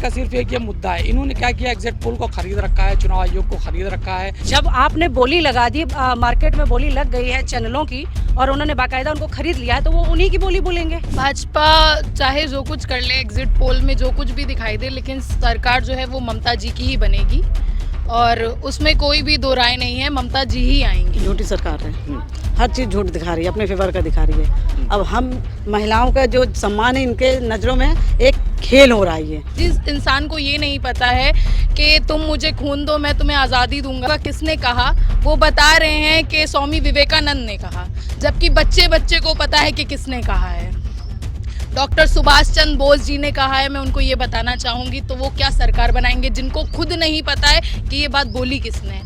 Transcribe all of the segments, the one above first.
इनका सिर्फ एक ये मुद्दा है, इन्होंने क्या किया, एग्जिट पोल को खरीद रखा है, चुनाव आयोग को खरीद रखा है। जब आपने बोली लगा दी, मार्केट में बोली लग गई है चैनलों की और उन्होंने बाकायदा उनको खरीद लिया है, तो वो उन्हीं की बोली बोलेंगे। भाजपा चाहे जो कुछ कर ले, एग्जिट पोल में जो कुछ भी दिखाई दे, लेकिन सरकार जो है वो ममता जी की ही बनेगी और उसमें कोई भी दो राय नहीं है, ममता जी ही आएंगी। झूठी सरकार है, हर चीज़ झूठ दिखा रही है, अपने फेवर का दिखा रही है। अब हम महिलाओं का जो सम्मान है इनके नज़रों में एक खेल हो रहा है ये। जिस इंसान को ये नहीं पता है कि तुम मुझे खून दो मैं तुम्हें आज़ादी दूंगा, किसने कहा, वो बता रहे हैं कि स्वामी विवेकानंद ने कहा, जबकि बच्चे बच्चे को पता है कि किसने कहा है। डॉक्टर सुभाष चंद्र बोस जी ने कहा है, मैं उनको ये बताना चाहूँगी। तो वो क्या सरकार बनाएंगे जिनको खुद नहीं पता है कि ये बात बोली किसने।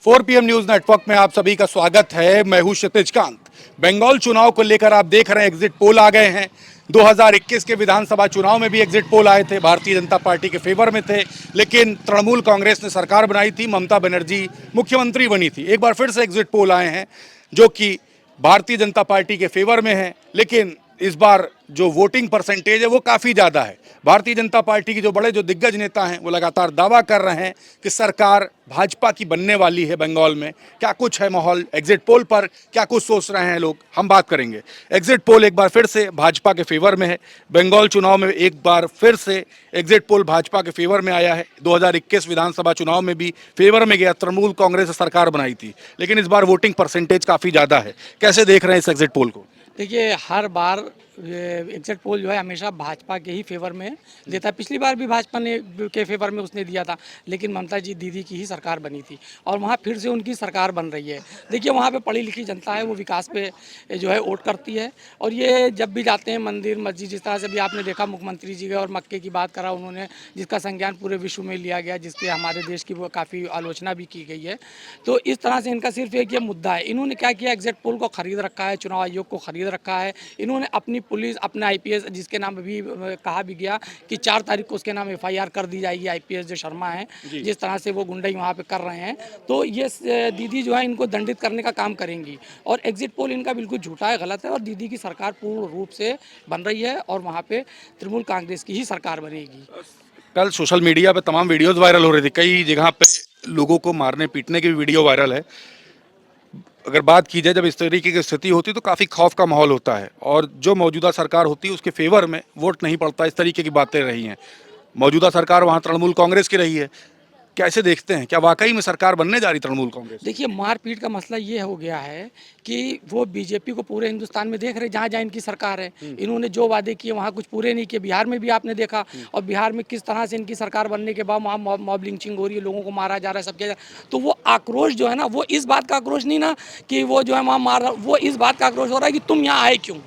4 PM न्यूज नेटवर्क में आप सभी का स्वागत है। मैं हूं क्षितिज कांत। बंगाल चुनाव को लेकर आप देख रहे हैं एग्जिट पोल आ गए हैं। 2021 के विधानसभा चुनाव में भी एग्जिट पोल आए थे, भारतीय जनता पार्टी के फेवर में थे, लेकिन तृणमूल कांग्रेस ने सरकार बनाई थी, ममता बनर्जी मुख्यमंत्री बनी थी। एक बार फिर से एग्जिट पोल आए हैं जो कि भारतीय जनता पार्टी के फेवर में है, लेकिन इस बार जो वोटिंग परसेंटेज है वो काफ़ी ज़्यादा है। भारतीय जनता पार्टी के जो दिग्गज नेता हैं वो लगातार दावा कर रहे हैं कि सरकार भाजपा की बनने वाली है बंगाल में। क्या कुछ है माहौल एग्जिट पोल पर, क्या कुछ सोच रहे हैं लोग, हम बात करेंगे। एग्जिट पोल एक बार फिर से भाजपा के फेवर में है। बंगाल चुनाव में एक बार फिर से एग्जिट पोल भाजपा के फेवर में आया है। 2021 विधानसभा चुनाव में भी फेवर में गया, तृणमूल कांग्रेस ने सरकार बनाई थी, लेकिन इस बार वोटिंग परसेंटेज काफ़ी ज़्यादा है। कैसे देख रहे हैं इस एग्जिट पोल को? देखिए, हर बार एग्जिट पोल जो है हमेशा भाजपा के ही फेवर में देता है। पिछली बार भी भाजपा ने के फेवर में उसने दिया था, लेकिन ममता जी दीदी की ही सरकार बनी थी और वहाँ फिर से उनकी सरकार बन रही है। देखिए, वहाँ पे पढ़ी लिखी जनता है, वो विकास पे जो है वोट करती है और ये जब भी जाते हैं मंदिर मस्जिद, जिस तरह से भी आपने देखा मुख्यमंत्री जी गए और मक्के की बात करा उन्होंने, जिसका संज्ञान पूरे विश्व में लिया गया, जिसके हमारे देश की वो काफ़ी आलोचना भी की गई है। तो इस तरह से इनका सिर्फ एक ये मुद्दा है, इन्होंने क्या किया, एग्जिट पोल को खरीद रखा है, चुनाव आयोग को खरीद रखा है। इन्होंने अपनी पुलिस, अपना IPS, जिसके नाम भी कहा भी गया कि 4 तारीख को उसके नाम FIR कर दी जाएगी, IPS जो शर्मा है, जिस तरह से वो गुंडई वहाँ पे कर रहे हैं, तो ये दीदी जो है इनको दंडित करने का काम करेंगी। और एग्जिट पोल इनका बिल्कुल झूठा है, गलत है और दीदी की सरकार पूर्ण रूप से बन रही है और वहाँ पे तृणमूल कांग्रेस की ही सरकार बनेगी। कल सोशल मीडिया पे तमाम वीडियोस वायरल हो रही थी, कई जगह पे लोगों को मारने पीटने की भी वीडियो वायरल है। अगर बात की जाए, जब इस तरीके की स्थिति होती है तो काफ़ी खौफ का माहौल होता है और जो मौजूदा सरकार होती है उसके फेवर में वोट नहीं पड़ता। इस तरीके की बातें रही हैं। मौजूदा सरकार वहाँ तृणमूल कांग्रेस की रही है। कैसे देखते हैं, क्या वाकई में सरकार बनने जा रही तृणमूल कांग्रेस? देखिए, मारपीट का मसला ये हो गया है कि वो बीजेपी को पूरे हिंदुस्तान में देख रहे, जहाँ जहाँ इनकी सरकार है, इन्होंने जो वादे किए वहाँ कुछ पूरे नहीं किए। बिहार में भी आपने देखा और बिहार में किस तरह से इनकी सरकार बनने के बाद वहाँ मॉब लिंचिंग हो रही है, लोगों को मारा जा रहा है, सब किया जा रहा है। तो वो आक्रोश जो है ना, वो इस बात का आक्रोश नहीं ना कि वो जो है वहाँ मार रहा, वो इस बात का आक्रोश हो रहा है कि तुम यहाँ आए क्यों,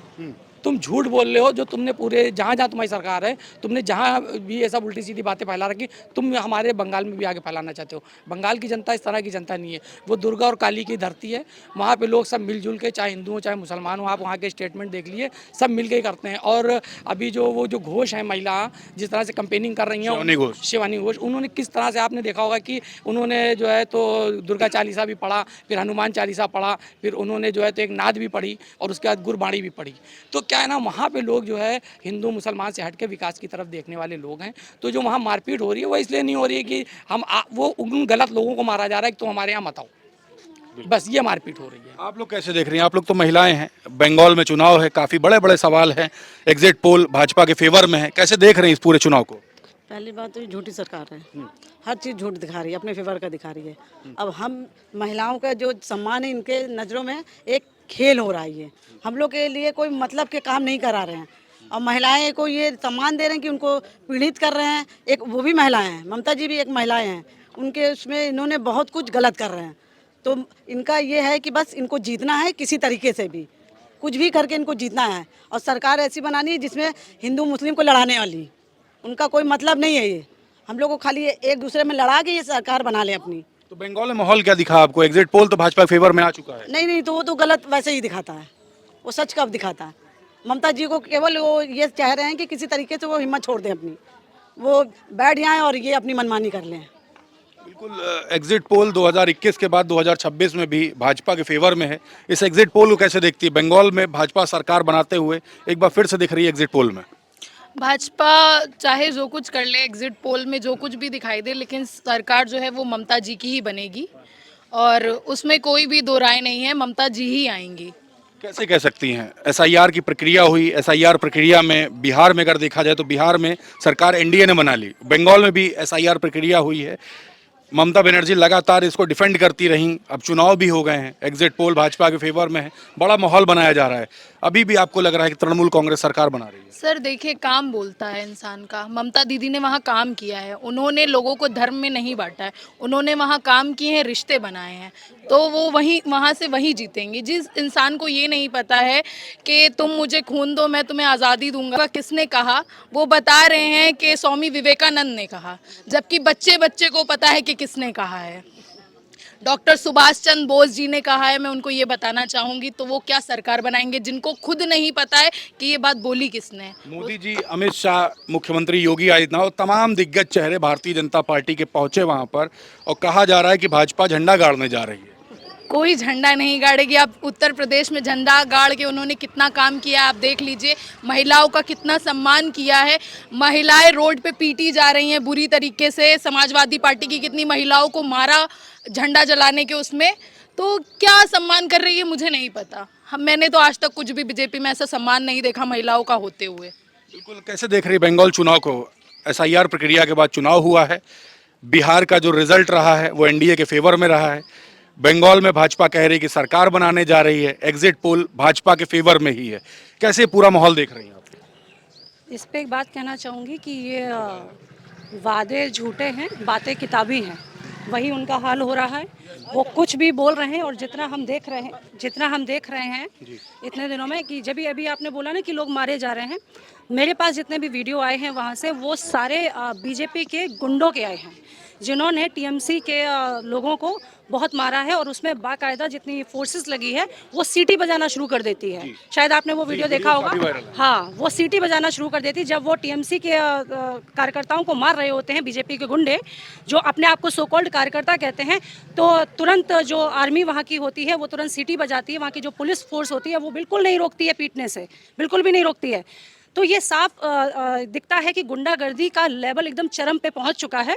तुम झूठ बोल रहे हो। जो तुमने पूरे जहाँ जहाँ तुम्हारी सरकार है, तुमने जहाँ भी ऐसा उल्टी सीधी बातें फैला रखी, तुम हमारे बंगाल में भी आगे फैलाना चाहते हो। बंगाल की जनता इस तरह की जनता नहीं है, वो दुर्गा और काली की धरती है। वहाँ पे लोग सब मिलजुल के, चाहे हिंदू हो चाहे मुसलमान हो, आप वहाँ के स्टेटमेंट देख लिए, सब मिल के ही करते हैं। और अभी जो वो जो घोष है, महिला जिस तरह से कंपेनिंग कर रही हैं, शिवानी घोष, उन्होंने किस तरह से, आपने देखा होगा कि उन्होंने जो है तो दुर्गा चालीसा भी पढ़ा, फिर हनुमान चालीसा पढ़ा, फिर उन्होंने जो है तो एक नाद भी पढ़ी और उसके बाद गुरबाणी भी पढ़ी। तो क्या है ना, वहाँ पे लोग जो है हिंदू मुसलमान से हट के विकास की तरफ देखने वाले लोग हैं। तो जो वहाँ मारपीट हो रही है वो इसलिए नहीं हो रही है कि वो उन गलत लोगों को मारा जा रहा है कि तुम हमारे यहाँ मत आओ, बस ये मारपीट हो रही है। आप लोग कैसे देख रही हैं? आप लोग तो महिलाएं हैं, बंगाल में चुनाव है, काफ़ी बड़े बड़े सवाल हैं, एग्जिट पोल भाजपा के फेवर में है। कैसे देख रहे हैं इस पूरे चुनाव को? पहली बात तो ये झूठी सरकार है, हर चीज़ झूठ दिखा रही है, अपने फेवर का दिखा रही है। अब हम महिलाओं का जो सम्मान है इनके नज़रों में एक खेल हो रहा है ये। हम लोग के लिए कोई मतलब के काम नहीं करा रहे हैं और महिलाएं को ये सम्मान दे रहे हैं कि उनको पीड़ित कर रहे हैं। एक वो भी महिलाएं हैं, ममता जी भी एक महिलाएं हैं, उनके उसमें इन्होंने बहुत कुछ गलत कर रहे हैं। तो इनका ये है कि बस इनको जीतना है, किसी तरीके से भी कुछ भी करके इनको जीतना है और सरकार ऐसी बनानी है जिसमें हिंदू मुस्लिम को लड़ाने वाली, उनका कोई मतलब नहीं है। ये हम लोग को खाली एक दूसरे में लड़ा के ये सरकार बना ले अपनी। तो बंगाल में माहौल क्या दिखा आपको? एग्जिट पोल तो भाजपा के फेवर में आ चुका है। नहीं, तो वो तो गलत वैसे ही दिखाता है, वो सच कब दिखाता है। ममता जी को केवल वो ये चाह रहे हैं कि किसी तरीके से वो हिम्मत छोड़ दें अपनी, वो बैठ जाएं और ये अपनी मनमानी कर लें। बिल्कुल, एग्जिट पोल 2021 के बाद 2026 में भी भाजपा के फेवर में है। इस एग्जिट पोल को कैसे देखती है? बंगाल में भाजपा सरकार बनाते हुए एक बार फिर से दिख रही है एग्जिट पोल में। भाजपा चाहे जो कुछ कर ले, एग्जिट पोल में जो कुछ भी दिखाई दे, लेकिन सरकार जो है वो ममता जी की ही बनेगी और उसमें कोई भी दो राय नहीं है, ममता जी ही आएंगी। कैसे कह सकती हैं? एसआईआर की प्रक्रिया हुई, एसआईआर प्रक्रिया में बिहार में अगर देखा जाए तो बिहार में सरकार एनडीए ने बना ली, बंगाल में भी एसआईआर प्रक्रिया हुई है, ममता बनर्जी लगातार इसको डिफेंड करती रहीं, अब चुनाव भी हो गए हैं, एग्जिट पोल भाजपा के फेवर में है, बड़ा माहौल बनाया जा रहा है, अभी भी आपको लग रहा है कि तृणमूल कांग्रेस सरकार बना रही है? सर देखिए, काम बोलता है इंसान का। ममता दीदी ने वहाँ काम किया है, उन्होंने लोगों को धर्म में नहीं बांटा है, उन्होंने वहाँ काम किए हैं, रिश्ते बनाए हैं, तो वो वहाँ से वहीं जीतेंगी। जिस इंसान को ये नहीं पता है कि तुम मुझे खून दो मैं तुम्हें आज़ादी दूंगा, किसने कहा, वो बता रहे हैं कि स्वामी विवेकानंद ने कहा, जबकि बच्चे बच्चे को पता है कि किसने कहा है। डॉक्टर सुभाष चंद्र बोस जी ने कहा है, मैं उनको ये बताना चाहूँगी, तो वो क्या सरकार बनाएंगे जिनको खुद नहीं पता है कि ये बात बोली किसने। मोदी जी, अमित शाह, मुख्यमंत्री योगी आदित्यनाथ, तमाम दिग्गज चेहरे भारतीय जनता पार्टी के पहुंचे वहां पर और कहा जा रहा है कि भाजपा झंडा गाड़ने जा रही है। कोई झंडा नहीं गाड़ेगी। आप उत्तर प्रदेश में झंडा गाड़ के उन्होंने कितना काम किया आप देख लीजिए, महिलाओं का कितना सम्मान किया है, महिलाएं रोड पे पीटी जा रही हैं बुरी तरीके से, समाजवादी पार्टी की कितनी महिलाओं को मारा झंडा जलाने के उसमें, तो क्या सम्मान कर रही है मुझे नहीं पता। मैंने तो आज तक कुछ भी बीजेपी में ऐसा सम्मान नहीं देखा महिलाओं का होते हुए। बिल्कुल। कैसे देख रही बंगाल चुनाव को? एसआईआर प्रक्रिया के बाद चुनाव हुआ है, बिहार का जो रिजल्ट रहा है वो एनडीए के फेवर में रहा है, बंगाल में भाजपा कह रही है कि सरकार बनाने जा रही है, एग्जिट पोल भाजपा के फेवर में ही है, कैसे पूरा माहौल देख रही हैं आप? इस पे एक बात कहना चाहूँगी कि ये वादे झूठे हैं, बातें किताबी हैं, वही उनका हाल हो रहा है। वो कुछ भी बोल रहे हैं और जितना हम देख रहे हैं इतने दिनों में कि जब भी अभी आपने बोला ना कि लोग मारे जा रहे हैं, मेरे पास जितने भी वीडियो आए हैं वहाँ से वो सारे बीजेपी के गुंडों के आए हैं जिन्होंने टीएमसी के लोगों को बहुत मारा है और उसमें बाकायदा जितनी फोर्सेस लगी है वो सीटी बजाना शुरू कर देती है। शायद आपने वो वीडियो देखा होगा। हाँ, वो सीटी बजाना शुरू कर देती है जब वो टीएमसी के कार्यकर्ताओं को मार रहे होते हैं बीजेपी के गुंडे, जो अपने आप को सो कॉल्ड कार्यकर्ता कहते हैं, तो तुरंत जो आर्मी वहाँ की होती है वो तुरंत सीटी बजाती है। वहाँ की जो पुलिस फोर्स होती है वो बिल्कुल नहीं रोकती है पीटने से, बिल्कुल भी नहीं रोकती है। तो ये साफ दिखता है कि गुंडागर्दी का लेवल एकदम चरम पे पहुँच चुका है।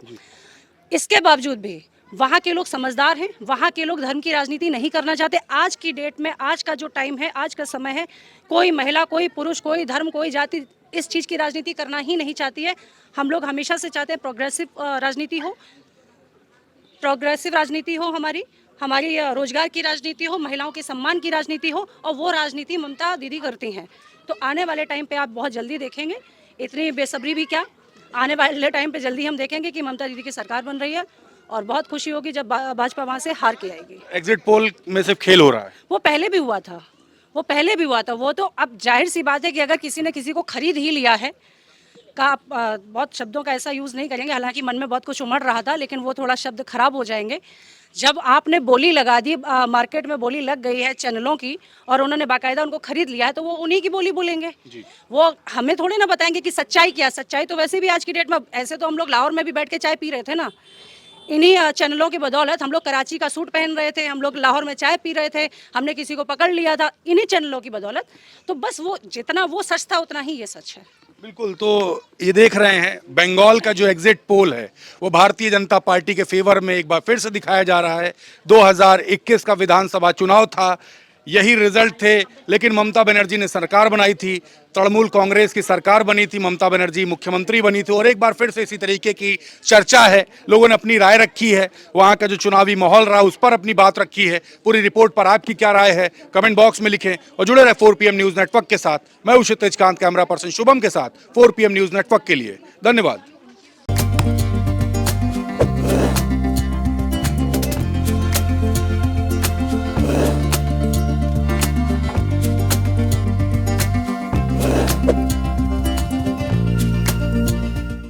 इसके बावजूद भी वहाँ के लोग समझदार हैं, वहाँ के लोग धर्म की राजनीति नहीं करना चाहते। आज की डेट में, आज का जो टाइम है, आज का समय है, कोई महिला, कोई पुरुष, कोई धर्म, कोई जाति इस चीज़ की राजनीति करना ही नहीं चाहती है। हम लोग हमेशा से चाहते हैं प्रोग्रेसिव राजनीति हो, हमारी रोजगार की राजनीति हो, महिलाओं के सम्मान की राजनीति हो, और वो राजनीति ममता दीदी करती हैं। तो आने वाले टाइम पे आप बहुत जल्दी देखेंगे, इतनी बेसब्री भी क्या, आने वाले टाइम पे जल्दी हम देखेंगे कि ममता दीदी की सरकार बन रही है और बहुत खुशी होगी जब भाजपा वहाँ से हार के आएगी। एग्जिट पोल में सिर्फ खेल हो रहा है? वो पहले भी हुआ था, वो तो अब जाहिर सी बात है कि अगर किसी ने किसी को खरीद ही लिया है का, बहुत शब्दों का ऐसा यूज़ नहीं करेंगे, हालांकि मन में बहुत कुछ उमड़ रहा था लेकिन वो थोड़ा शब्द खराब हो जाएंगे। जब आपने बोली लगा दी, मार्केट में बोली लग गई है चैनलों की और उन्होंने बाकायदा उनको खरीद लिया है, तो वो उन्हीं की बोली बोलेंगे। वो हमें थोड़ी ना बताएंगे कि सच्चाई क्या। सच्चाई तो वैसे भी आज की डेट में, ऐसे तो हम लोग लाहौर में भी बैठ के चाय पी रहे थे ना, इन्हीं चैनलों की बदौलत। हम लोग कराची का सूट पहन रहे थे, हम लोग लाहौर में चाय पी रहे थे, हमने किसी को पकड़ लिया था, इन्हीं चैनलों की बदौलत। तो बस वो जितना वो सच था उतना ही ये सच है। बिल्कुल। तो ये देख रहे हैं बंगाल का जो एग्जिट पोल है वो भारतीय जनता पार्टी के फेवर में एक बार फिर से दिखाया जा रहा है। 2021 का विधानसभा चुनाव था, यही रिजल्ट थे, लेकिन ममता बनर्जी ने सरकार बनाई थी, तृणमूल कांग्रेस की सरकार बनी थी, ममता बनर्जी मुख्यमंत्री बनी थी और एक बार फिर से इसी तरीके की चर्चा है। लोगों ने अपनी राय रखी है, वहाँ का जो चुनावी माहौल रहा उस पर अपनी बात रखी है। पूरी रिपोर्ट पर आपकी क्या राय है कमेंट बॉक्स में लिखें और जुड़े रहे 4 PM न्यूज़ नेटवर्क के साथ। मैं हूं क्षितिज कांत, कैमरा पर्सन शुभम के साथ 4 PM न्यूज़ नेटवर्क के लिए। धन्यवाद।